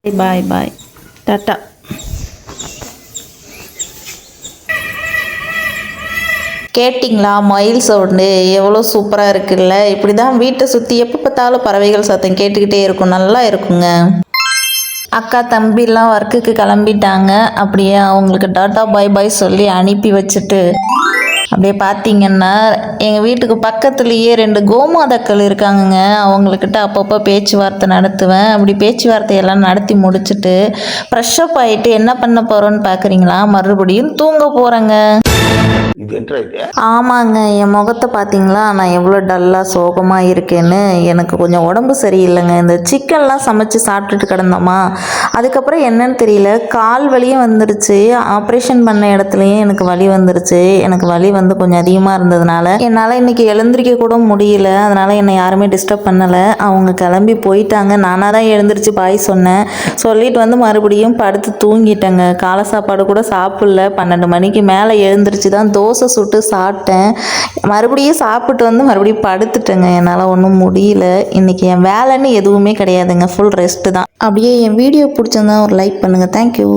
பாய் பாய் tata. கேட்டிங்களா மயில் sound எவ்வளோ சூப்பராக இருக்குல்ல. இப்படி தான் வீட்டை சுற்றி எப்போ பார்த்தாலும் பறவைகள் சத்தம் கேட்டுக்கிட்டே இருக்கும், நல்லா இருக்குங்க. அக்கா தம்பிலாம் ஒர்க்குக்கு கிளம்பிட்டாங்க. அப்படியே அவங்களுக்கு டாட்டா பாய் பாய் சொல்லி அனுப்பி வச்சுட்டு அப்படியே பார்த்தீங்கன்னா எங்கள் வீட்டுக்கு பக்கத்துலேயே 2 கோமாதாக்கள் இருக்காங்கங்க. அவங்கக்கிட்ட அப்பப்போ பேச்சுவார்த்தை நடத்துவேன். அப்படி பேச்சுவார்த்தையெல்லாம் நடத்தி முடிச்சுட்டு ஃப்ரெஷ்ஷப் ஆகிட்டு என்ன பண்ண போகிறோன்னு பார்க்குறீங்களா, மறுபடியும் தூங்க போகிறேங்க. ஆமாங்க, என் முகத்தை பார்த்தீங்களா, நான் எவ்வளோ டல்லாக சோகமாக இருக்கேன்னு. எனக்கு கொஞ்சம் உடம்பு சரியில்லைங்க. இந்த சிக்கன்லாம் சமைச்சு சாப்பிட்டுட்டு கிடந்தோமா, அதுக்கப்புறம் என்னன்னு தெரியல, கால் வலியும் வந்துருச்சு. ஆப்ரேஷன் பண்ண இடத்துலையும் எனக்கு வலி வந்துருச்சு. எனக்கு வலி வந்து கொஞ்சம் அதிகமாக இருந்ததுனால என்னால் இன்றைக்கி எழுந்திரிக்க கூட முடியல. அதனால் என்னை யாருமே டிஸ்டர்ப் பண்ணலை. அவங்க கிளம்பி போயிட்டாங்க. நானாக தான் எழுந்திரிச்சு பாய் சொன்னேன். சொல்லிட்டு வந்து மறுபடியும் படுத்து தூங்கிட்டேங்க. காலை சாப்பாடு கூட சாப்பிடல. 12 மணிக்கு மேலே எழுந்திரிச்சு தான் தோசை சுட்டு சாப்பிட்டேன். மறுபடியும் சாப்பிட்டு வந்து மறுபடியும் படுத்துட்டேங்க. என்னால் ஒன்றும் முடியல. இன்றைக்கி என் வேலைன்னு எதுவுமே கிடையாதுங்க, ஃபுல் ரெஸ்ட்டு தான். அப்படியே என் வீடியோ பிடிச்சிருந்தா ஒரு லைக் பண்ணுங்கள். தேங்க்யூ.